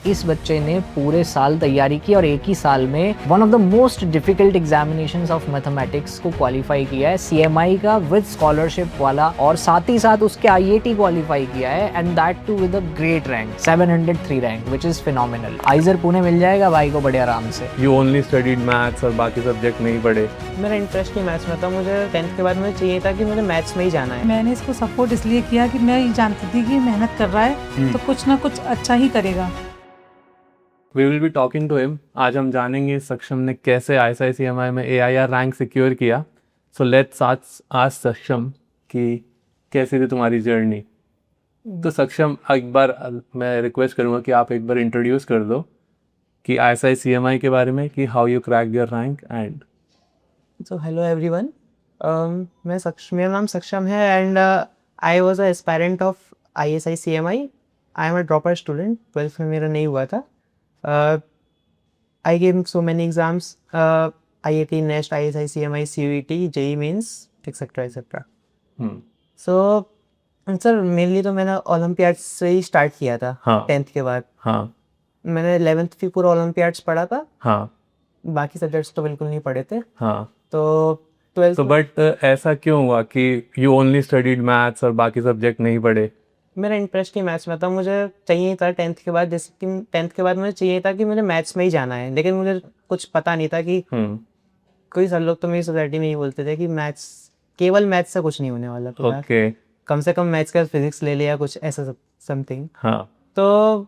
इस बच्चे ने पूरे साल तैयारी की और एक ही साल में one of the most difficult examinations of mathematics को क्वालिफाई किया है, सीएमआई का विद स्कॉलरशिप वाला, और साथ ही साथ उसके आईआईटी क्वालिफाई किया है, and that too with a great rank 703 rank, which is phenomenal. IISER Pune मिल जाएगा भाई को बड़े आराम से। यू ओनली स्टडीड मैथ्स और बाकी सब्जेक्ट नहीं पढ़े? मेरा इंटरेस्ट ही मैथ्स में था, मुझे 10th के बाद मुझे चाहिए था कि मुझे मैथ्स में ही जाना है। मैंने इसको सपोर्ट इसलिए किया कि मैं ये जानती थी कि मेहनत कर रहा है तो कुछ ना कुछ अच्छा ही करेगा। We will be talking to him. आज हम जानेंगे सक्षम ने कैसे ISI-CMI में AIR रैंक सिक्योर किया। सो लेट्स आज सक्षम कि कैसी थी तुम्हारी जर्नी। तो सक्षम, एक बार मैं रिक्वेस्ट करूँगा कि आप एक बार इंट्रोड्यूस कर दो कि ISI-CMI के बारे में, कि how you crack your rank and. So hello everyone, मेरा नाम सक्षम है and I was a aspirant of ISI-CMI। I am a dropper student. 12th में मेरा नहीं हुआ था। I gave so many exams, IIT, NEST, ISI-CMI, CUET, JEE mains, etcetera etcetera. So sir mainly तो मैंने ओलंपियाड्स से ही स्टार्ट किया था। हाँ। 10th के बाद हाँ मैंने 11th भी पूरा ओलंपियाड्स पढ़ा था, हाँ बाकी सब्जेक्ट्स तो बिल्कुल नहीं पढ़े थे। हाँ। तो 12th तो बट ऐसा क्यों हुआ कि यू ओनली स्टडीड मैथ्स और बाकी सब्जेक्ट नहीं पढ़े? मेरा इंटरेस्ट ही मैथ्स में था। मुझे चाहिए था 10th के बाद, जैसे कि 10th के बाद मुझे चाहिए था कि मुझे मैथ्स में ही जाना है, लेकिन मुझे कुछ पता नहीं था कि कोई सर लोग तो मेरी सोसाइटी में ही बोलते थे कि मैथ्स, केवल मैथ्स से कुछ नहीं होने वाला, तो ओके। कम से कम मैथ्स का फिजिक्स ले लिया, कुछ ऐसा समथिंग। हाँ तो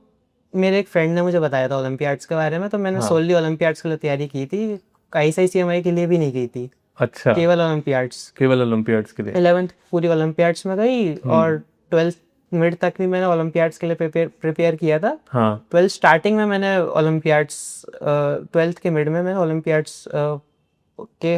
मेरे एक फ्रेंड ने मुझे बताया था ओलंपियाड्स के बारे में, तो मैंने सोलली ओलंपियाड्स के लिए तैयारी की थी। ISI-CMI के लिए भी नहीं की थी, अच्छा, केवल ओलंपियाड्स। केवल ओलंपियाड्स के लिए। 11th पूरी ओलंपियाड्स में गई और 12th मिड तक भी मैंने ओलंपियाड्स के लिए प्रिपेयर किया था। हाँ 12th स्टार्टिंग में मैंने ओलंपियाड्स, 12th के मिड में मैंने ओलंपियाड्स के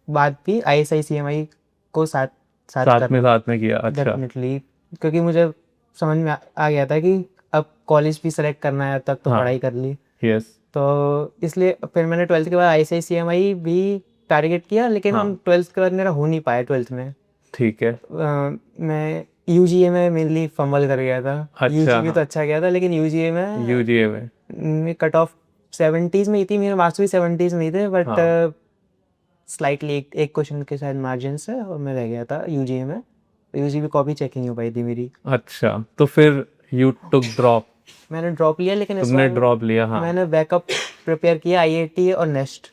बाद भी ISI-CMI को साथ साथ में किया। अच्छा, डेफिनेटली, क्योंकि मुझे समझ में आ गया था कि अब कॉलेज भी सेलेक्ट करना है, अब तक तो पढ़ाई कर ली। यस। तो इसलिए फिर मैंने 12th के बाद ISI-CMI भी टारगेट किया, लेकिन 12th के बाद मेरा हो नहीं पाया 12th में। ठीक है। मैं UGA में मेनली फंबल कर गया था। अच्छा, UGA तो अच्छा गया था, लेकिन UGA में कट ऑफ 70s में ही थी, मेरे मार्क्स भी 70s में ही थे, बट स्लाइटली एक क्वेश्चन के शायद मार्जिन से और मैं रह गया था UGA में। UGA भी कॉपी चेक नहीं हो पाई थी मेरी। अच्छा, तो फिर यू टुक ड्रॉप? मैंने ड्रॉप लिया, लेकिन इस तुमने बार ड्रॉप लिया? हाँ। मैंने बैकअप प्रिपेयर किया IIT और नेस्ट।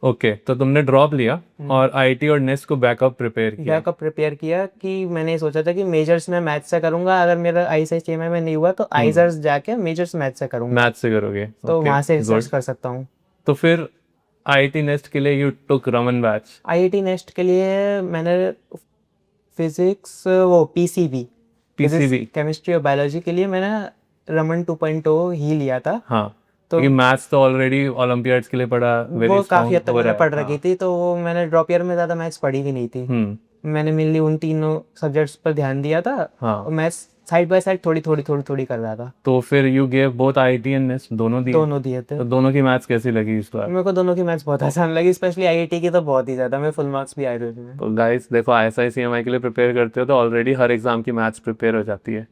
ओके, तो तुमने ड्रॉप लिया और IIT और नेस्ट को बैकअप प्रिपेयर किया। कि मैंने सोचा था कि मेजर्स में मैथ्स से करूंगा, अगर मेरा ISI-CMI में नहीं हुआ तो आइजर्स जाके मेजर्स मैथ्स से करूंगा, मैथ्स से करोगे तो वहां से रिसर्च कर सकता हूँ। तो फिर IIT नेस्ट के लिए you took Raman batch? IIT nest के लिए मैंने फिजिक्स, वो PCB केमिस्ट्री और बायोलॉजी के लिए मैंने रमन 2.0 ही लिया था। हाँ, तो मैथ्स तो ऑलरेडी ओलंपियाड्स के लिए पढ़ा, वो काफी हद तक मैंने पढ़ रखी थी, तो वो मैंने ड्रॉप ईयर में ज्यादा मैथ्स पढ़ी भी नहीं थी। मैंने मेनली उन तीनों सब्जेक्ट्स पर ध्यान दिया था और मैथ्स साइड बाय साइड थोड़ी कर रहा था। तो फिर you gave both IIT and nest, दोनों दिए थे। तो दोनों की मैथ्स कैसी लगी इस बार? मेरे को दोनों की मैथ्स बहुत आसान लगी, स्पेशली IIT की तो बहुत ही ज्यादा, मैं फुल मार्क्स भी आए थे। तो गाइस देखो, ISI-CMI के लिए प्रिपेयर करते हो तो ऑलरेडी हर एग्जाम की मैथ्स प्रिपेयर हो जाती है,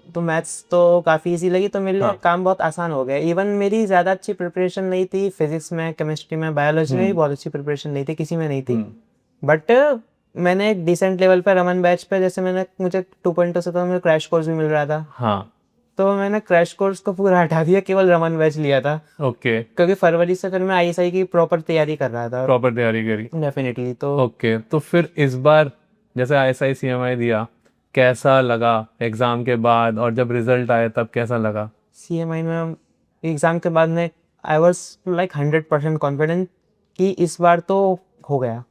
तो मैथ्स तो काफ़ी इजी लगी, तो मेरे लिए काम बहुत आसान हो गया। इवन मेरी ज़्यादा अच्छी प्रिपरेशन नहीं थी फिजिक्स में, केमिस्ट्री में, बायोलॉजी में भी बहुत अच्छी प्रिपरेशन नहीं थी, किसी में नहीं थी। बट मैंने एक डिसेंट लेवल पे रमन बैच पे, जैसे मुझे 2.0 से तो मुझे क्रैश कोर्स भी मिल रहा था। हाँ, तो मैंने क्रैश कोर्स को पूरा हटा दिया, केवल रमन बैच लिया था। ओके। क्योंकि फरवरी से फिर मैं ISI की प्रॉपर तैयारी कर रहा था। प्रॉपर तैयारी करी डेफिनेटली। तो ओके, तो फिर इस बार जैसे ISI-CMI दिया, कैसा लगा एग्जाम के बाद, और जब रिजल्ट आया तब कैसा लगा? CMI में एग्जाम के बाद में आई वॉज लाइक 100% कॉन्फिडेंट कि इस बार तो हो गया।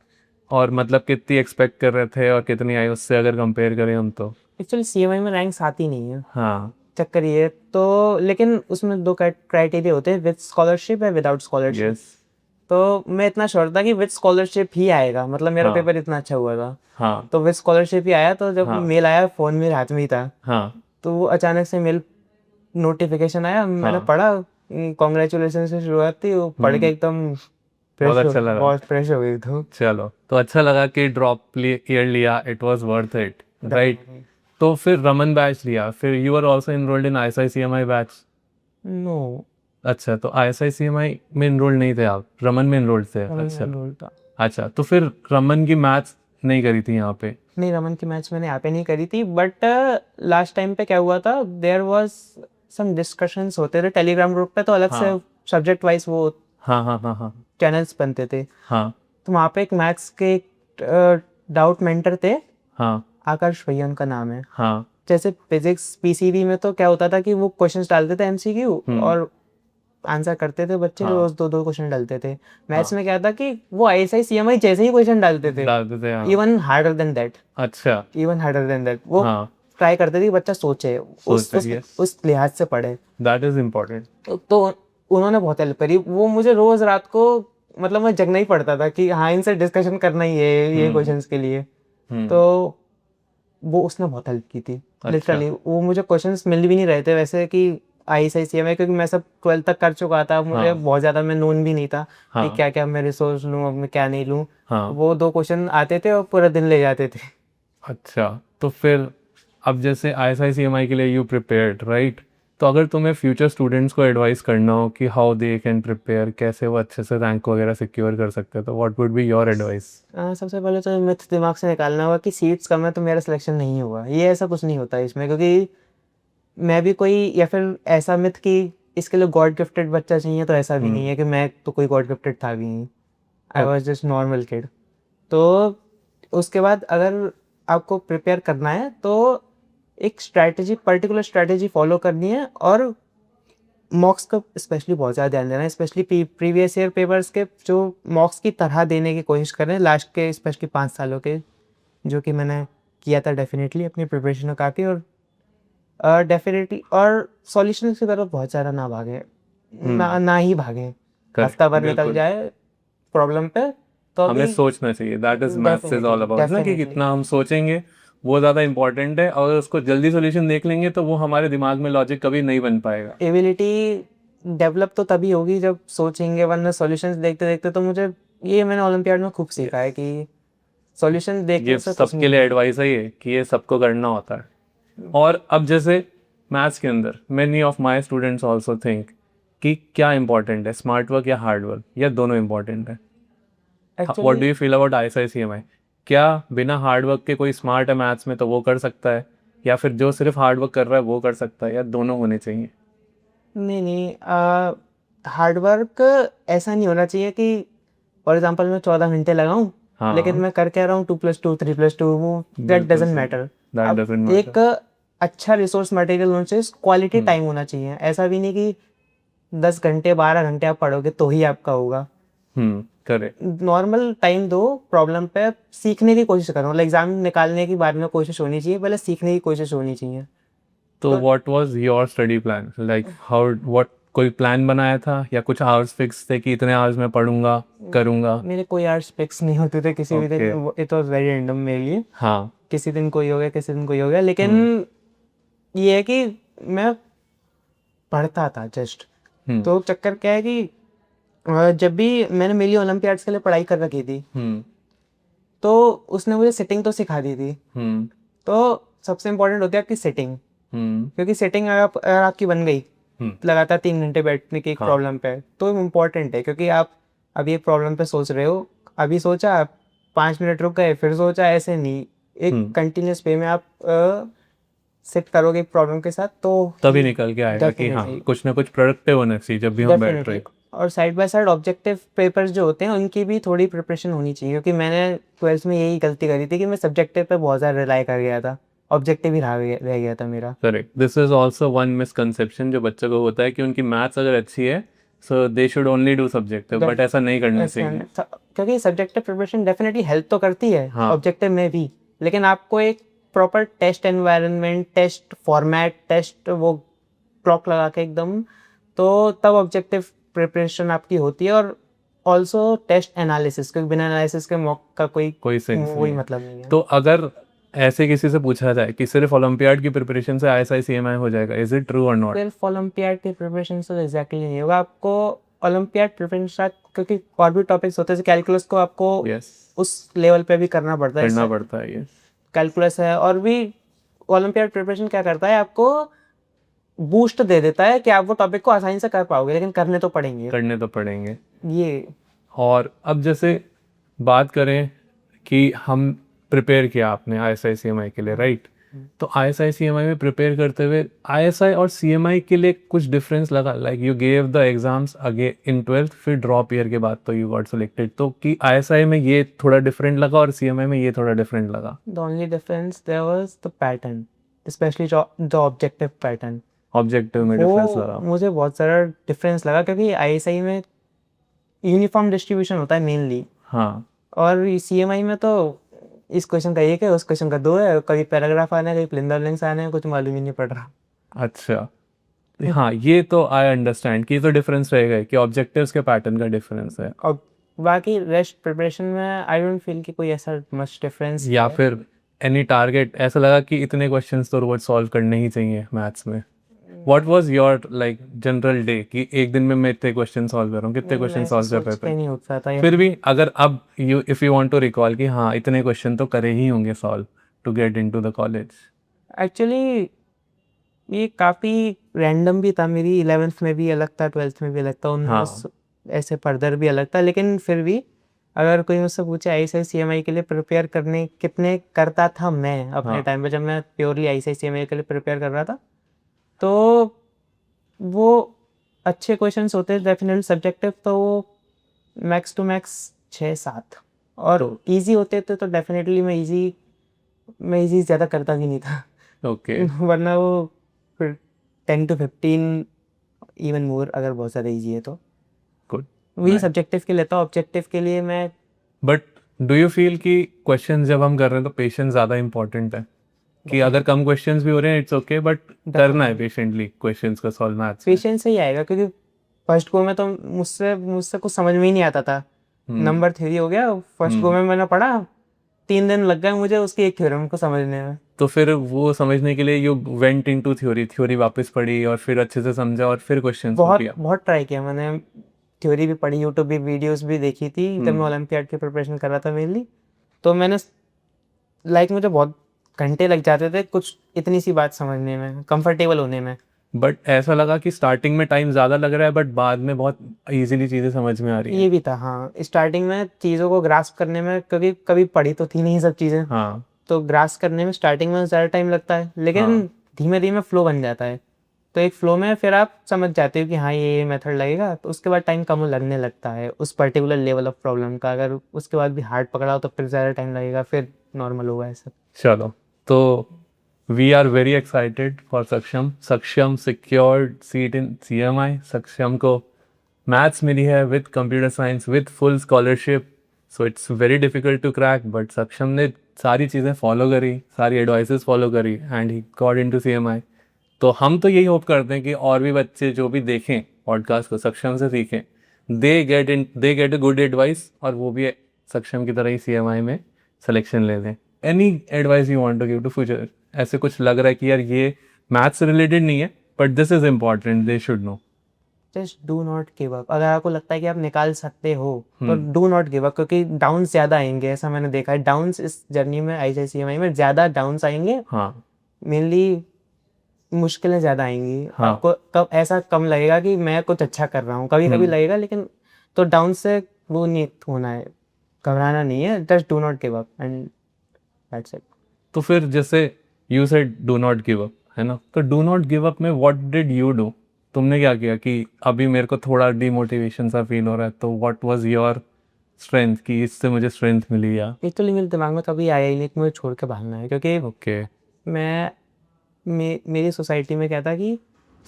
और मतलब कितनी एक्सपेक्ट कर रहे थे और कितनी आई, उससे अगर कंपेयर करें हम तो? एक्चुअली CMI में रैंक्स आती नहीं है। हाँ, चक्कर ये तो, लेकिन उसमें 2 क्राइटेरिया होते हैं, विद स्कॉलरशिप है विदाउट स्कॉलरशिप। यस। तो मैं इतना श्योर था कि विद स्कॉलरशिप ही आएगा, मतलब मेरा पेपर इतना अच्छा हुआ था। हाँ, तो विद स्कॉलरशिप ही आया। तो जब मेल आया, फोन मेरे हाथ में ही था। हाँ, तो वो अचानक से मेल नोटिफिकेशन आया, मैंने पढ़ा, कॉन्ग्रेचुलेशन से शुरुआत थी, वो पढ़ के एकदम बहुत अच्छा लगा, बहुत फ्रेश हो गई। तो चलो, तो अच्छा लगा कि ड्रॉप ईयर लिया, it was worth it, right? तो फिर रमन बैच लिया, फिर you are also enrolled in ISI-CMI batch? No, अच्छा, तो ISICMI में इनरोल्ड नहीं थे आप, रमन में इनरोल्ड थे? अच्छा रोल था। अच्छा, तो फिर रमन की मैथ्स नहीं करी थी यहाँ पे? नहीं, रमन की मैच मैंने यहाँ पे नहीं करी थी, बट लास्ट टाइम पे क्या हुआ था, देयर वाज सम डिस्कशंस होते थे टेलीग्राम ग्रुप पे, तो अलग से हाँ। सब्जेक्ट वाइज वो हाँ हाँ हाँ हाँ चैनल्स बनते थे। हाँ तो वहाँ पे एक मैथ्स के डाउट मेंटर थे, हाँ आकाश भैया उनका नाम है। हाँ जैसे फिजिक्स पीसीबी में तो क्या होता था कि वो क्वेश्चंस डालते थे एमसीक्यू और आंसर करते थे बच्चे, हाँ। रोज 2-2 क्वेश्चन डालते थे। मैथ्स में क्या था कि वो ISI CMI जैसे ही क्वेश्चन डालते थे, डालते थे, हाँ। इवन हार्डर देन दैट, अच्छा, इवन हार्डर देन दैट, वो हाँ, ट्राई करते थे कि बच्चा सोचे, सोचे, yes. उस लिहाज से पढ़े। That is important. तो उन्होंने बहुत हेल्प करी। वो मुझे रोज रात को, मतलब मैं जगना ही पड़ता था कि हाँ इनसे डिस्कशन करना ही है ये क्वेश्चंस के लिए। तो वो उसने बहुत हेल्प की थी लिटरली। वो मुझे क्वेश्चंस मिल भी नहीं रहे थे वैसे कि ISI CMI, क्योंकि मैं सब 12th तक कर चुका था, मुझे बहुत ज्यादा मैं नोन भी नहीं था कि क्या क्या मैं रिसोर्स लूँ, अब मैं क्या नहीं लूँ। वो 2 क्वेश्चन आते थे और पूरा दिन ले जाते थे। अच्छा, तो फिर अब जैसे ISICMI के लिए यू प्रिपेयर्ड, राइट? तो अगर तुम्हें फ्यूचर स्टूडेंट्स को एडवाइस करना हो कि हाउ दे कैन प्रिपेयर, कैसे वो अच्छे से रैंक वगैरह सिक्योर कर सकते हैं, तो what would be your advice? सबसे पहले तो मिथ दिमाग से निकालना होगा कि सीट्स कम है तो मेरा सिलेक्शन नहीं हुआ, ये ऐसा कुछ नहीं होता इसमें। क्योंकि मैं भी कोई, या फिर ऐसा मिथ कि इसके लिए गॉड गिफ्टेड बच्चा चाहिए, तो ऐसा भी नहीं है कि मैं तो कोई गॉड गिफ्टेड था भी नहीं। I was just normal kid. तो उसके बाद अगर आपको प्रिपेयर करना है तो एक स्ट्रैटेजी, पर्टिकुलर स्ट्रैटेजी फॉलो करनी है, और मॉक्स का स्पेशली बहुत ज़्यादा ध्यान देना है। स्पेशली प्रीवियस ईयर पेपर्स के जो मॉक्स की तरह देने की कोशिश करें, लास्ट के स्पेशली 5 सालों के, जो कि मैंने किया था डेफिनेटली अपनी प्रिपरेशन में काफ़ी। और डेफिनेटली, और सॉल्यूशन की तरफ बहुत ज़्यादा ना भागे, ना ही भागे। हफ्ता भर निकल जाए प्रॉब्लम पे तो हमें अभी सोचना चाहिए। That is maths is all about ना, कि Definitely. कितना हम सोचेंगे वो ज़्यादा इंपॉर्टेंट है। और उसको जल्दी सोल्यूशन देख लेंगे तो वो हमारे दिमाग में लॉजिक कभी नहीं बन पाएगा। एबिलिटी डेवलप तो तभी होगी जब सोचेंगे, वरना सॉल्यूशंस देखते देखते तो मुझे, ये मैंने ओलंपियाड में खूब सीखा है कि सॉल्यूशन देखने ये से कुछ सबके लिए एडवाइस है ये, कि ये सबको करना होता है। और अब जैसे मैथ्स के अंदर many of my students also think कि क्या इंपॉर्टेंट है, स्मार्ट वर्क या हार्ड वर्क, या दोनों इंपॉर्टेंट है? What do you feel about ISICMI? क्या बिना हार्ड वर्क के कोई स्मार्ट है मैथ्स में तो वो कर सकता है, या फिर जो सिर्फ हार्ड वर्क कर रहा है वो कर सकता है, या दोनों होने चाहिए? नहीं, हार्ड वर्क ऐसा नहीं होना चाहिए कि फॉर एग्जांपल मैं 14 घंटे लगाऊं, हाँ। लेकिन मैं कर क्या रहा हूँ 2+2 3+2, वो that doesn't matter. That doesn't matter. एक अच्छा रिसोर्स मटेरियल होना चाहिए, क्वालिटी टाइम होना चाहिए। ऐसा भी नहीं कि 10 घंटे 12 घंटे आप पढ़ोगे तो ही आपका होगा। करेक्ट। नॉर्मल टाइम दो प्रॉब्लम पे, सीखने की कोशिश करो। मतलब एग्जाम निकालने की बाद में कोशिश होनी चाहिए, पहले सीखने की कोशिश होनी चाहिए। तो what was your study plan, like how, what, कोई प्लान बनाया था या कुछ आवर्स फिक्स थे कि इतने आवर्स में पढ़ूंगा करूंगा? मेरे कोई आवर्स फिक्स नहीं होते थे किसी भी दिन, इट वाज वेरी रैंडम मेरे लिए। हाँ। किसी दिन कोई हो गया, किसी दिन कोई हो गया, लेकिन ये है कि मैं पढ़ता था जस्ट। तो चक्कर क्या है कि जब भी मैंने मेरी ओलंपियाड्स के लिए पढ़ाई कर रखी थी, तो उसने मुझे सेटिंग तो सिखा दी थी। तो सबसे इम्पोर्टेंट होती है आपकी सेटिंग, क्योंकि सेटिंग अगर आपकी बन गई लगातार 3 घंटे बैठने की एक प्रॉब्लम पे, तो इम्पोर्टेंट है। क्योंकि आप अभी एक प्रॉब्लम पे सोच रहे हो, अभी सोचा, 5 मिनट रुक गए, फिर सोचा, ऐसे नहीं, एक कंटिन्यूस वे में आप सेट करोगे एक प्रॉब्लम के साथ, तो तभी निकल के आएगा कि हाँ कुछ ना कुछ प्रोडक्टिव होना चाहिए जब भी हम बैठ रहे हैं। और side by side objective papers जो होते हैं उनकी भी थोड़ी प्रिपरेशन होनी चाहिए। क्योंकि मैंने 12th में यही गलती करी थी कि मैं सब्जेक्टिव पे बहुत ज़्यादा रिलाई कर गया था, ऑब्जेक्टिव ही रह गया था मेरा। Correct, this is also one misconception जो बच्चों को होता है कि उनकी मैथ्स अगर अच्छी है so they should only do subjective, but ऐसा नहीं करना चाहिए। क्योंकि सब्जेक्टिव प्रिपरेशन डेफिनेटली हेल्प तो करती है ऑब्जेक्टिव में भी, लेकिन आपको एक proper test environment, test format, test वो क्लॉक लगा के एकदम, तो तब ऑब्जेक्टिव प्रिपरेशन आपकी होती है। और ऑल्सो टेस्ट एनालिसिस, क्योंकि बिना एनालिसिस के मॉक का कोई सेंस वही मतलब नहीं है। तो अगर ऐसे किसी से पूछा जाए कि सिर्फ ओलंपियाड की प्रिपरेशन से ISICMI हो जाएगा, इज इट ट्रू और नॉट? सिर्फ ओलंपियाड की प्रिपरेशन से एग्जैक्टली नहीं होगा। आपको ओलंपियाड प्रिपरेशन, क्योंकि और भी टॉपिक्स होते हैं, कैलकुलस को आपको उस लेवल पे भी करना पड़ता है। कैलकुलस है, और भी ओलंपियाड प्रिपरेशन क्या करता है, आपको बूस्ट दे देता है कि आप वो टॉपिक को आसानी से कर पाओगे, लेकिन करने तो पड़ेंगे करने तो पड़ेंगे। ये। और अब जैसे बात करें कि हम प्रिपेयर किया आपने ISI-CMI के लिए, राइट? तो ISI-CMI में प्रिपेयर करते हुए ISI और CMI के लिए कुछ डिफरेंस लगा? Like you gave the exams अगे इन 12th, फिर ड्रॉप ईयर के बाद तो यू गॉट सिलेक्टेड, तो कि ISI में ये थोड़ा डिफरेंट लगा और CMI में ये थोड़ा डिफरेंट लगा? The only difference there was the pattern, especially the objective pattern. Objective में डिफरेंस वो लगा? मुझे बहुत सारा डिफरेंस लगा, क्योंकि ISI में यूनिफॉर्म डिस्ट्रीब्यूशन होता है मेनली, हाँ, और CMI में तो इस क्वेश्चन का एक है, उस क्वेश्चन का दो है, कभी पैराग्राफ आना है, कभी प्लिंदर लिंक्स आने हैं, कुछ मालूम ही नहीं पड़ रहा। अच्छा। हाँ, ये तो आई अंडरस्टैंड कि ये तो डिफरेंस रहेगा कि ऑब्जेक्टिव्स के पैटर्न का डिफरेंस है। और बाकी रेस्ट प्रिपरेशन में आई डोंट फील कि कोई ऐसा मच डिफरेंस या फिर एनी टारगेट ऐसा लगा कि इतने क्वेश्चंस तो रोज सॉल्व करने ही चाहिए मैथ्स में? What was your like general day कि एक दिन में मैं इतने क्वेश्चन सॉल्व कर रहा हूँ? कितने क्वेश्चन सॉल्व कर रहे थे? नहीं होता था फिर भी अगर अब you if you want to recall कि हाँ इतने क्वेश्चन तो करे ही होंगे solve to get into the college. Actually ये काफ़ी रैंडम भी था, मेरी 11th में भी अलग था, 12th में भी अलग था, उनमें हाँ। ऐसे फर्दर भी अलग था, लेकिन फिर भी अगर कोई मुझसे पूछे ISI-CMI के लिए प्रिपेयर करने कितने करता था मैं अपने हाँ। टाइम पे, जब मैं प्योरली ISI-CMI के लिए प्रिपेयर कर रहा था, तो वो अच्छे क्वेश्चंस होते डेफिनेटली, सब्जेक्टिव तो वो मैक्स टू मैक्स 6-7, और इजी होते थे तो डेफिनेटली मैं इजी ज़्यादा करता भी नहीं था। ओके। वरना वो फिर 10 to 15 इवन मोर अगर बहुत ज़्यादा इजी है तो। गुड। वही सब्जेक्टिव के लेता हूँ, ऑब्जेक्टिव के लिए मैं बट डू यू फील कि क्वेश्चंस जब हम कर रहे हैं तो पेशेंस ज़्यादा इंपॉर्टेंट है? कि अगर कम क्वेश्चंस भी हो रहे हैं इट्स ओके, बट करना है पेशेंटली क्वेश्चंस का सॉल्व मैथ्स में। पेशेंस से ही आएगा, क्योंकि फर्स्ट गो में तो मुझसे कुछ समझ में ही नहीं आता था। नंबर थ्योरी हो गया, फर्स्ट गो में मैंने पढ़ा, 3 दिन लग गए मुझे उसके एक थ्योरम को समझने में। तो फिर वो समझने के लिए यू वेंट इनटू थ्योरी वापस पढ़ी और फिर अच्छे से समझा और फिर क्वेश्चंस किया? बहुत ट्राई किया मैंने, थ्योरी भी पढ़ी, यूट्यूब भी वीडियोस भी देखी थी जब मैं ओलंपियाड की प्रिपरेशन कर रहा था मेनली, तो मैंने मुझे बहुत घंटे लग जाते थे कुछ इतनी सी बात समझने में, कंफर्टेबल होने में। बट ऐसा लगा कि स्टार्टिंग में टाइम ज़्यादा लग रहा है बट बाद में बहुत इजीली चीज़ें समझ में आ रही हैं। ये भी था, हाँ, स्टार्टिंग में चीज़ों को ग्रास्प करने में, क्योंकि कभी पढ़ी तो थी नहीं सब चीज़ें, हाँ। तो ग्रास्प करने में स्टार्टिंग में ज़्यादा टाइम लगता है, लेकिन धीमे धीमे फ्लो बन जाता है, तो एक फ्लो में फिर आप समझ जाते हो कि हाँ ये मेथड लगेगा, तो उसके बाद टाइम कम लगने लगता है उस पर्टिकुलर लेवल ऑफ प्रॉब्लम का। अगर उसके बाद भी हार्ड पकड़ा हो तो फिर ज़्यादा टाइम लगेगा, फिर नॉर्मल होगा ऐसा। चलो, तो we are very excited for Saksham secured seat in CMI। Saksham को मैथ्स मिली है with computer science with full scholarship, so it's very difficult to crack, but Saksham ने सारी चीज़ें फॉलो करी, सारी एडवाइसेस फॉलो करी and he got into CMI। तो हम तो यही होप करते हैं कि और भी बच्चे जो भी देखें पॉडकास्ट को सक्षम से सीखें, they get a good advice और वो भी सक्षम की तरह ही CMI में सिलेक्शन ले लें। Any advice you want to give to future? ऐसे कुछ लग रहा है कि यार ये मैथ्स से रिलेटेड नहीं है but this is important, they should know? Just do not give up. अगर आपको लगता है कि आप निकाल सकते हो तो डू नॉट गिव अप, क्योंकि डाउन्स ज़्यादा आएंगे, ऐसा मैंने देखा है। डाउन्स इस जर्नी में ISI-CMI में ज़्यादा डाउन्स आएंगे, हाँ। मेनली मुश्किलें ज़्यादा आएंगी। हाँ। आपको कब ऐसा कम लगेगा कि मैं कुछ अच्छा कर रहा हूँ, कभी कभी लगेगा, लेकिन तो डाउन से वो नहीं होना है, घबराना नहीं है, just do not give up and that's it. तो फिर जैसे you said do not give up, है ना, तो डू नॉट गिव अप में व्हाट डिड यू डू? तुमने क्या किया कि अभी मेरे को थोड़ा डिमोटिवेशन सा फील हो रहा है, तो व्हाट वाज योर स्ट्रेंथ कि इससे मुझे स्ट्रेंथ मिली? या एक्चुअली मेरे दिमाग में कभी आया ही नहीं कि मुझे छोड़ के भागना है, क्योंकि ओके। मेरी सोसाइटी में क्या था कि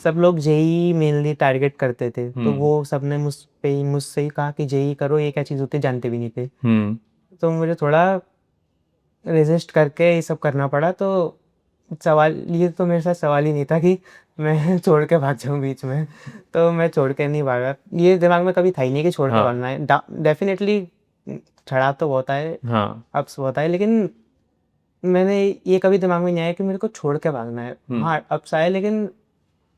सब लोग जेई मेनली टारगेट करते थे, तो वो सबने मुझसे ही कहा कि जेई करो, ये क्या चीज़ होती है, जानते भी नहीं थे। तो मुझे थोड़ा रेजिस्ट करके ये सब करना पड़ा। तो ये तो मेरे साथ सवाल ही नहीं था कि मैं छोड़ के भाग जाऊँ बीच में, तो मैं छोड़ के नहीं भागा। ये दिमाग में कभी था ही नहीं कि छोड़ के भागना है। डेफिनेटली चढ़ाव तो बहुत है, अप्स बहुत है, लेकिन मैंने ये कभी दिमाग में नहीं आया कि मेरे को छोड़ के भागना है। हाँ, अप्स आए, लेकिन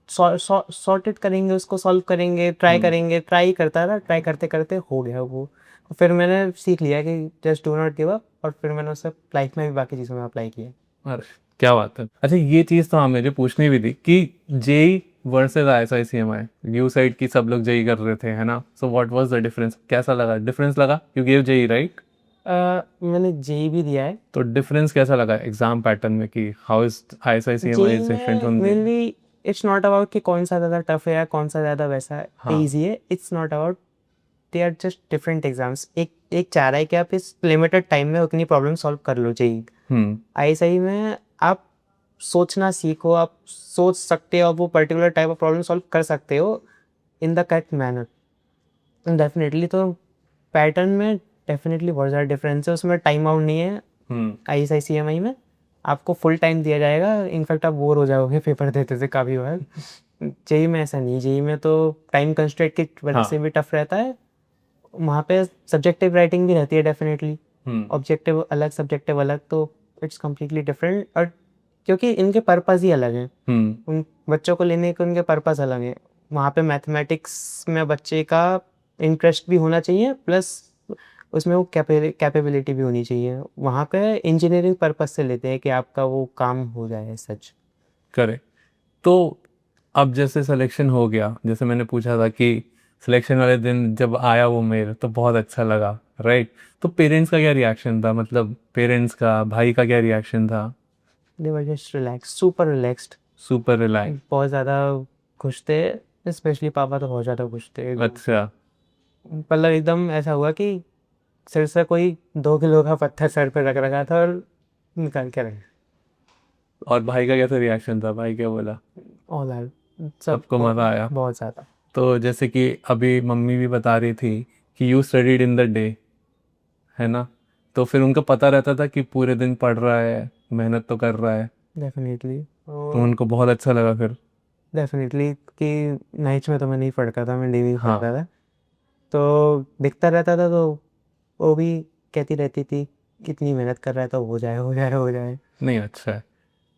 सॉर्टेड करेंगे, उसको सॉल्व करेंगे, ट्राई करेंगे, ट्राई करता रहा, ट्राई करते करते हो गया वो। फिर मैंने सीख लिया कि just do not give up, और फिर मैंने उसे लाइफ में भी बाकी चीज़ों में अप्लाई किया। क्या बात है। अच्छा ये चीज़ तो हाँ मुझे पूछनी भी थी कि JEE versus ISI-CMI, you side की सब लोग जेई कर रहे थे है ना, so what was the difference, कैसा लगा डिफरेंस लगा, यू गिव जेई राइट? मैंने जेई भी दिया है। तो डिफरेंस कैसा लगा एग्जाम पैटर्न में कि how is ISI-CMI is different from JEE? Mainly it's not about कि कौन सा ज़्यादा टफ है या कौन सा ज़्यादा वैसा हाँ। इजी है। It's not about, they are just different exams. एक चाह रहा है कि आप इस लिमिटेड टाइम में उतनी प्रॉब्लम सॉल्व कर लो। जेई आईएसआई में आप सोचना सीखो, आप सोच सकते हो, आप वो particular type of problem solve कर सकते हो in the correct manner. Definitely तो पैटर्न में डेफिनेटली बहुत ज़्यादा डिफरेंस है। उसमें टाइम आउट नहीं है ISI-CMI में, आपको फुल टाइम दिया जाएगा। इनफैक्ट आप बोर हो जाओगे पेपर देते थे काफ़ी बार। जेई में ऐसा नहीं, जेई में तो टाइम कंस्ट्रेंट की वजह से भी टफ रहता है। वहाँ पे सब्जेक्टिव राइटिंग भी रहती है डेफिनेटली, ऑब्जेक्टिव अलग सब्जेक्टिव अलग, तो इट्स कम्प्लीटली डिफरेंट। और क्योंकि इनके पर्पस ही अलग हैं, उन बच्चों को लेने के उनके पर्पस अलग हैं। वहाँ पे मैथमेटिक्स में बच्चे का इंटरेस्ट भी होना चाहिए, प्लस उसमें वो कैपेबिलिटी भी होनी चाहिए। वहाँ पे इंजीनियरिंग पर्पस से लेते हैं कि आपका वो काम हो जाए सच। करेक्ट। तो अब जैसे सिलेक्शन हो गया, जैसे मैंने पूछा था कि सिलेक्शन वाले दिन जब आया वो मेल तो बहुत अच्छा लगा राइट, तो पेरेंट्स का क्या रिएक्शन था, मतलब पेरेंट्स का, भाई का क्या रिएक्शन था? They were just relax, super relaxed, super relax. बहुत ज़्यादा खुश थे। स्पेशली पापा तो बहुत ज़्यादा खुश थे। अच्छा। मतलब एकदम ऐसा हुआ कि सिर से कोई 2 किलो का पत्थर सर पे रख रखा था और निकाल के रखा। और भाई का कैसा रिएक्शन था, भाई क्या बोला? ऑल आर सबको मज़ा आया। बहुत ज़्यादा। तो जैसे कि अभी मम्मी भी बता रही थी कि you studied in the day है ना, तो फिर उनको पता रहता था कि पूरे दिन पढ़ रहा है, मेहनत तो कर रहा है, डेफिनेटली तो उनको बहुत अच्छा लगा फिर। डेफिनेटली कि नाइट्स में तो मैं नहीं पढ़ता था, मैं डे में हाँ। पढ़ता था। तो दिखता रहता था, तो वो भी कहती रहती थी कितनी मेहनत कर रहा है, तो हो जाए हो जाए हो जाए। नहीं अच्छा है,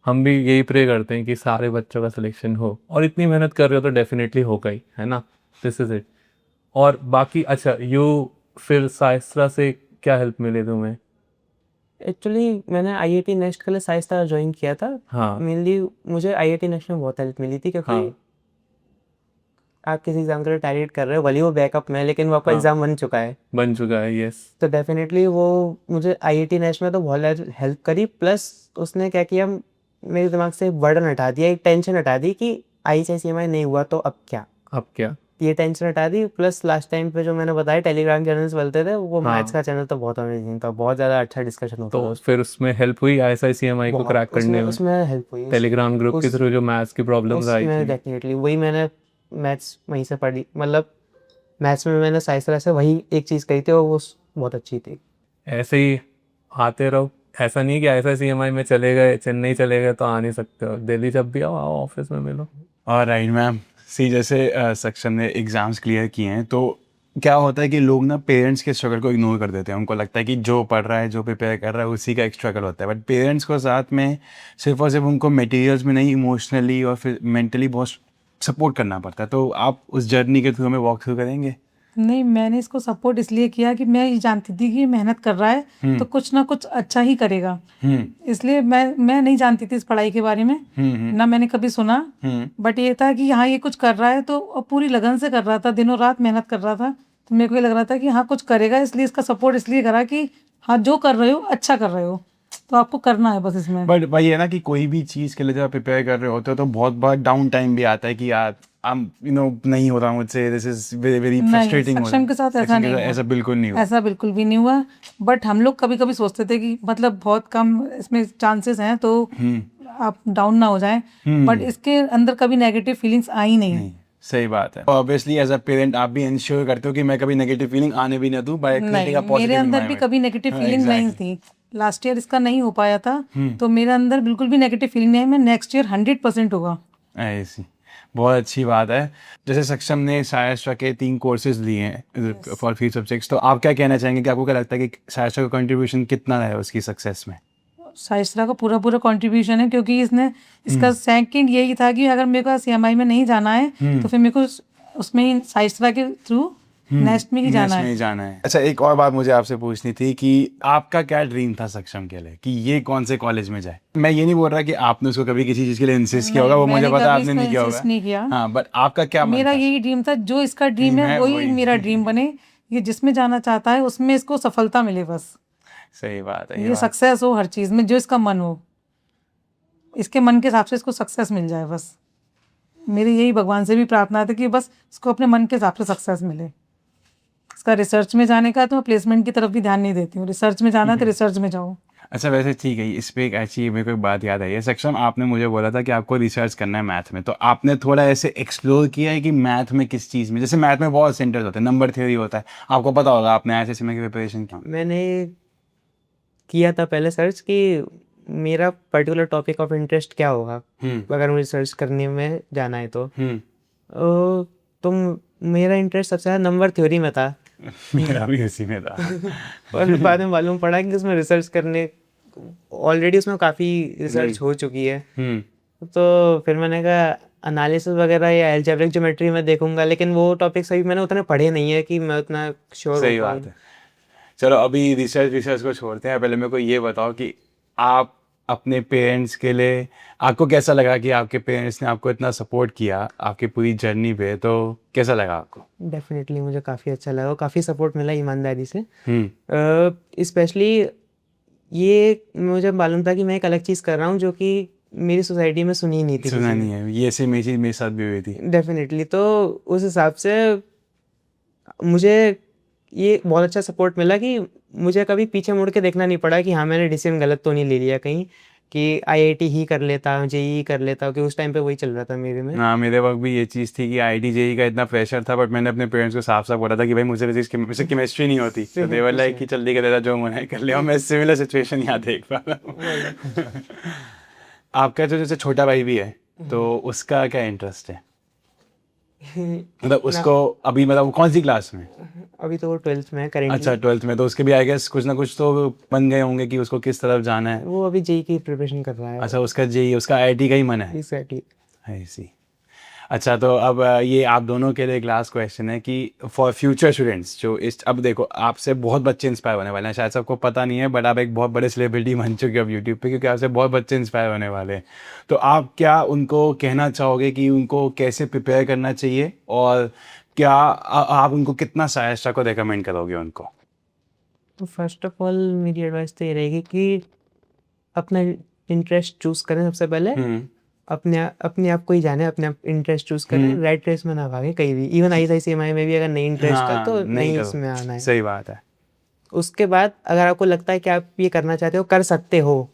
हम भी यही प्रे करते हैं कि सारे बच्चों का सिलेक्शन हो, और इतनी मेहनत कर रहे हो तो डेफिनेटली होगा ही है ना, दिस इज इट। और बाकी अच्छा यू फिर साइस्त्रा से क्या हेल्प मिले तुम्हें? एक्चुअली मैंने IIT नेक्स्ट के लिए साइंसदार ज्वाइन किया था। हाँ। मेनली मुझे IIT नेक्स्ट में बहुत हेल्प मिली थी, क्योंकि हाँ। आप किसी एग्जाम के लिए टारगेट कर रहे हो, भले वो बैकअप में है, लेकिन वो आपका एग्जाम बन चुका है। बन चुका है, यस। तो डेफिनेटली वो मुझे IIT नेक्स्ट में तो बहुत हेल्प करी। प्लस उसने क्या किया, मेरे दिमाग से बर्डन हटा दिया, एक टेंशन हटा दी कि ISI-CMI नहीं हुआ तो अब क्या। अब क्या? ये टेंशन हटा दी। प्लस लास्ट टाइम पे जो मैंने बताया टेलीग्राम चैनल्स बोलते थे, वो मैथ्स का चैनल तो बहुत अमेजिंग था, बहुत ज़्यादा अच्छा डिस्कशन होता तो फिर उसमें हेल्प हुई ISI-CMI को क्रैक करने में? उसमें हेल्प हुई टेलीग्राम ग्रुप के थ्रू जो मैथ्स की प्रॉब्लम्स आई उसमें थी। डेफिनेटली वही मैंने मैथ्स वहीं से पढ़ी। मतलब मैथ्स में मैंने साइंस से वही एक चीज़ कही थी और वो बहुत अच्छी थी। ऐसे ही आते रहो, ऐसा नहीं कि ISI-CMI में चले गए, चेन्नई चले गए तो आ नहीं सकते हो, दिल्ली जब भी आओ आओ ऑफिस में मिलो। और राइट मैम, सी जैसे सक्षम ने एग्ज़ाम्स क्लियर किए हैं, तो क्या होता है कि लोग ना पेरेंट्स के स्ट्रगल को इग्नोर कर देते हैं। उनको लगता है कि जो पढ़ रहा है, जो प्रिपेयर कर रहा है, उसी का एक स्ट्रगल होता है। बट पेरेंट्स को साथ में सिर्फ और सिर्फ उनको मटेरियल्स में नहीं, इमोशनली और फिर मेंटली बहुत सपोर्ट करना पड़ता है। तो आप उस जर्नी के थ्रू हमें वॉक थ्रू करेंगे? नहीं, मैंने इसको सपोर्ट इसलिए किया कि मैं ये जानती थी कि मेहनत कर रहा है तो कुछ ना कुछ अच्छा ही करेगा। इसलिए मैं नहीं जानती थी इस पढ़ाई के बारे में, ना मैंने कभी सुना। बट ये था कि हाँ ये कुछ कर रहा है, तो पूरी लगन से कर रहा था, दिनों रात मेहनत कर रहा था। तो मेरे को ये लग रहा था कि हाँ कुछ करेगा, इसलिए इसका सपोर्ट इसलिए करा कि हाँ जो कर रहे हो अच्छा कर रहे हो, तो आपको करना है बस इसमें। बट भाई है ना कि कोई भी चीज़ के लिए जब आप प्रिपेयर कर रहे होते हो तो बहुत बार डाउन टाइम भी आता है कि यार नहीं हो रहा मुझसे, this is very very frustrating. सक्षम के साथ ऐसा नहीं हुआ। ऐसा बिल्कुल नहीं हुआ। ऐसा बिल्कुल भी नहीं हुआ। बट हम लोग कभी कभी सोचते थे कि मतलब बहुत कम इसमें चांसेस हैं, तो आप डाउन ना हो जाएं। बट इसके अंदर कभी नेगेटिव फीलिंग्स आई नहीं। सही बात है। ऑब्वियसली एज अ पेरेंट आप भी इंश्योर करते हो कि मैं कभी नेगेटिव फीलिंग आने भी ना दूं बाय क्रिएटिंग अ पॉजिटिव मेरे अंदर भी environment। कभी नेगेटिव फीलिंग नहीं थी। लास्ट ईयर इसका नहीं हो पाया था, तो मेरे अंदर बिल्कुल भी नेगेटिव फीलिंग नहीं है। मैं नेक्स्ट ईयर 100% होगा। ऐसी बहुत अच्छी बात है। जैसे सक्षम ने सायस्ट्रा के 3 कोर्सेज लिए हैं फॉर 3 सब्जेक्ट्स, तो आप क्या कहना चाहेंगे कि आपको क्या लगता है कि सायस्ट्रा का कंट्रीब्यूशन कितना रहा है उसकी सक्सेस में? साइस्त्रा का पूरा कंट्रीब्यूशन है, क्योंकि इसका सेकंड यही था कि अगर मेरे को CMI में नहीं जाना है तो फिर मेरे को उसमें ही साइस्त्रा के थ्रू नेक्स्ट में ही जाना नेक्स्ट में है। ही जाना है। अच्छा, एक और बात मुझे आपसे पूछनी थी कि आपका क्या ड्रीम था सक्षम के लिए कि ये कौन से कॉलेज में जाए? मैं ये नहीं बोल रहा कि आपने उसको कभी किसी चीज के लिए इंसिस्ट किया होगा, वो मुझे मैंने पता कभी आपने इसको नहीं किया insist होगा। नहीं किया। हाँ, बट आपका क्या मन मेरा था? यही ड्रीम था, जो इसका ड्रीम मैं है वही वही। मेरा ड्रीम बने। ये जिसमें जाना चाहता है उसमें इसको सफलता मिले, बस सही बात है ये सक्सेस हो हर चीज में, जो इसका मन हो, इसके मन के हिसाब से इसको सक्सेस मिल जाए। बस मेरी यही भगवान से भी प्रार्थना थी कि बस इसको अपने मन के हिसाब से सक्सेस मिले। इसका रिसर्च में जाने का, तो मैं प्लेसमेंट की तरफ भी ध्यान नहीं देती हूँ। रिसर्च में जाना है तो रिसर्च में जाओ। अच्छा, वैसे ठीक है, इस पे एक अच्छी मेरे को एक बात याद आई है। सक्षम, आपने मुझे बोला था कि आपको रिसर्च करना है मैथ में, तो आपने थोड़ा ऐसे एक्सप्लोर किया है कि मैथ में किस चीज़ में? जैसे मैथ में बहुत सेंटर्स होते हैं, नंबर थ्योरी होता है, आपको पता होगा, आपने ऐसे में की प्रिपरेशन की? मैंने किया था पहले सर्च कि मेरा पर्टिकुलर टॉपिक ऑफ इंटरेस्ट क्या होगा अगर मुझे सर्च करने में जाना है तो मेरा इंटरेस्ट सबसे ज़्यादा नंबर थ्योरी में था। मेरा भी उसी में था। और बाद में मालूम पड़ा कि उसमें रिसर्च करने ऑलरेडी उसमें काफ़ी रिसर्च हो चुकी है। तो फिर मैंने कहा एनालिसिस वगैरह या अलजेब्रिक ज्योमेट्री में देखूंगा, लेकिन वो टॉपिक्स अभी मैंने उतने पढ़े नहीं है कि मैं उतना श्योर सही हो बात पाऊँ। है। चलो, अभी रिसर्च को छोड़ते हैं, पहले मेरे को ये बताओ कि आप अपने पेरेंट्स के लिए, आपको कैसा लगा कि आपके पेरेंट्स ने आपको इतना सपोर्ट किया आपकी पूरी जर्नी पे, तो कैसा लगा आपको? डेफिनेटली मुझे काफ़ी अच्छा लगा, काफ़ी सपोर्ट मिला ईमानदारी से। हम्म। स्पेशली ये मुझे मालूम था कि मैं एक अलग चीज़ कर रहा हूँ जो कि मेरी सोसाइटी में सुनी नहीं थी। सुना नहीं है, ये सेम चीज़ मेरे साथ भी हुई थी। डेफिनेटली, तो उस हिसाब से मुझे ये बहुत अच्छा सपोर्ट मिला कि मुझे कभी पीछे मुड़ के देखना नहीं पड़ा कि हाँ मैंने डिसीजन गलत तो नहीं ले लिया कहीं, कि आईआईटी ही कर लेता, जेईई कर लेता, कि उस टाइम पे वही चल रहा था मेरे में। हाँ, मेरे वक्त भी ये चीज़ थी कि आईआईटी जेईई का इतना प्रेशर था, बट मैंने अपने पेरेंट्स को साफ साफ बोला था कि भाई मुझे केमिस्ट्री नहीं होती, तो दे वर लाइक कि जल्दी कर देता, जो मन है कर ले। और मैं सिमिलर सिचुएशन यहाँ देख पा रहा हूँ। आपका जो जैसे छोटा भाई भी है, तो उसका क्या इंटरेस्ट है? मतलब उसको अभी, मतलब वो कौन सी क्लास में? अभी तो वो 12th में है करेंटली। अच्छा, 12th में, तो उसके भी आई गेस कुछ ना कुछ तो बन गए होंगे कि उसको किस तरफ जाना है। वो अभी जेईई की प्रिपरेशन कर रहा है। अच्छा, उसका जेईई, उसका आईआईटी का ही मन है। एग्जैक्टली। आई सी। अच्छा, तो अब ये आप दोनों के लिए एक लास्ट क्वेश्चन है कि फॉर फ्यूचर स्टूडेंट्स जो इस, अब देखो आपसे बहुत बच्चे इंस्पायर होने वाले हैं, शायद सबको पता नहीं है, बट आप एक बहुत बड़े सेलिब्रिटी बन चुके हो अब यूट्यूब पे, क्योंकि आपसे बहुत बच्चे इंस्पायर होने वाले हैं। तो आप क्या उनको कहना चाहोगे कि उनको कैसे प्रिपेयर करना चाहिए, और क्या आप उनको कितना साइंस को रिकमेंड करोगे उनको? तो फर्स्ट ऑफ ऑल मेरी एडवाइस तो ये रहेगी कि अपना इंटरेस्ट चूज करें सबसे पहले। अपने आप को ही जाने, अपने आप इंटरेस्ट चूज करें, रेड रेस में ना भागे कहीं भी। इवन आईसीएमआई में भी अगर नहीं इंटरेस्ट है तो नहीं इसमें आना है। सही बात है। उसके बाद अगर आपको लगता है कि आप ये करना चाहते हो, कर सकते हो,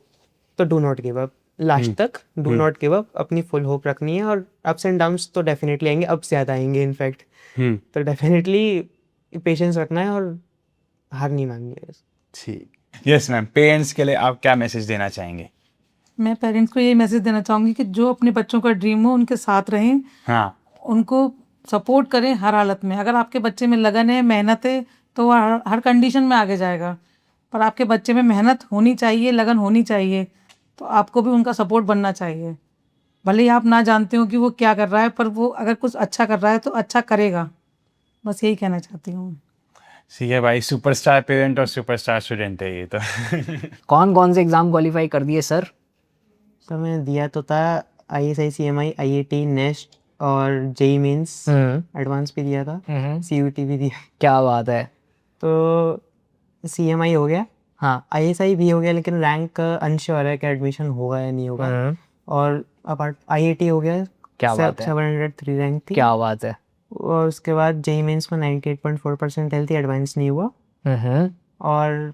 तो do not give up. Last तक डू नॉट गिव अप, अपनी फुल होप रखनी है। और अप्स एंड डाउन्स तो डेफिनेटली आएंगे, अप्स ज़्यादा आएंगे इनफैक्ट। तो डेफिनेटली पेशेंस रखना है और हार नहीं माननी है। ठीक। यस मैम, पेरेंट्स के लिए आप क्या मैसेज देना चाहेंगे? मैं पेरेंट्स को यही मैसेज देना चाहूँगी कि जो अपने बच्चों का ड्रीम हो उनके साथ रहें, हाँ, उनको सपोर्ट करें हर हालत में। अगर आपके बच्चे में लगन है, मेहनत है, तो वह हर कंडीशन में आगे जाएगा। पर आपके बच्चे में मेहनत होनी चाहिए, लगन होनी चाहिए, तो आपको भी उनका सपोर्ट बनना चाहिए। भले ही आप ना जानते हो कि वो क्या कर रहा है, पर वो अगर कुछ अच्छा कर रहा है तो अच्छा करेगा। बस यही कहना चाहती हूँ। ठीक है भाई, सुपरस्टार पेरेंट और सुपरस्टार स्टूडेंट है ये तो। कौन कौन से एग्जाम क्वालिफाई कर दिए सर? तो मैंने दिया तो था ISI-CMI, IIT, नेस्ट और जेईई मेंस एडवांस भी दिया था, CUT भी दिया। क्या बात है। तो CMI हो गया, हाँ। ISI भी हो गया, लेकिन रैंक अनश्योर है कि एडमिशन होगा या नहीं होगा। और अपार्ट IIT हो गया, क्या बात है। 703 रैंक थी। क्या बात है। और उसके बाद जेईई मेंस में 98.4% थी, एडवांस नहीं हुआ। और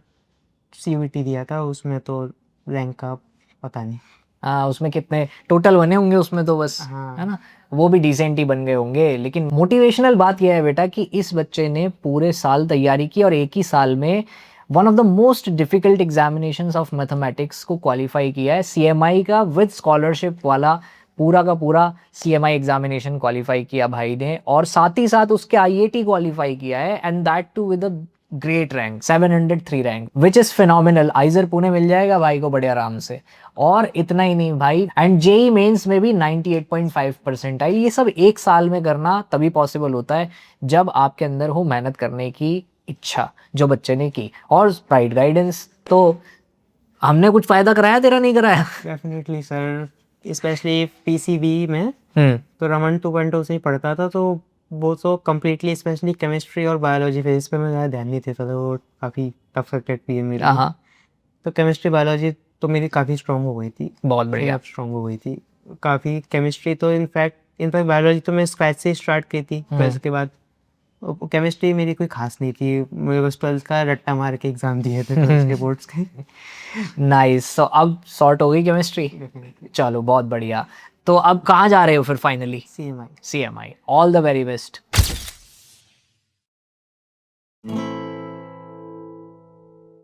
CUT दिया था, उसमें तो रैंक का पता नहीं। हाँ, उसमें कितने टोटल बने होंगे उसमें तो बस, हाँ। है ना, वो भी डिसेंट ही बन गए होंगे। लेकिन मोटिवेशनल बात यह है बेटा कि इस बच्चे ने पूरे साल तैयारी की और एक ही साल में one of the most difficult examinations of mathematics को क्वालिफाई किया है। CMI का विद स्कॉलरशिप वाला पूरा का पूरा CMI एग्जामिनेशन क्वालिफाई किया भाई ने, और साथ ही साथ उसके IIT क्वालिफाई किया है, and that too with great rank 703 rank which is phenomenal. IISER Pune मिल जाएगा भाई को बड़े आराम से। और इतना ही नहीं भाई, एंड जेई मेंस में भी 98.5% आई। ये सब एक साल में करना तभी पॉसिबल होता है जब आपके अंदर हो मेहनत करने की इच्छा, जो बच्चे ने की। और प्राइड गाइडेंस तो हमने कुछ फायदा कराया, तेरा नहीं कराया? डेफिनेटली सर, स्पेशली पीसीबी में तो रमन 2.0 से ही पढ़ता था, तो वो तो कम्प्लीटली स्पेशली केमिस्ट्री और बायोलॉजी फिजिक्स पे मैं ज़्यादा ध्यान नहीं देता था, वो काफ़ी टफ सब्जेक्ट भी है मेरे लिए। हाँ, तो केमिस्ट्री बायोलॉजी तो मेरी काफ़ी स्ट्रॉन्ग हो गई थी, बहुत बढ़िया। स्ट्रॉन्ग हो गई थी काफ़ी। केमिस्ट्री तो इनफैक्ट बायोलॉजी तो मैं स्क्रैच से स्टार्ट की थी, फिर उसके बाद केमिस्ट्री मेरी कोई खास नहीं थी। मेरे बस 12th का रट्टा मार के एग्ज़ाम दिए थे 12th के बोर्ड्स के। नाइस। तो अब सॉर्ट हो गई केमिस्ट्री, चलो बहुत बढ़िया। तो अब कहाँ जा रहे हो फिर finally? CMI। CMI, all the very best.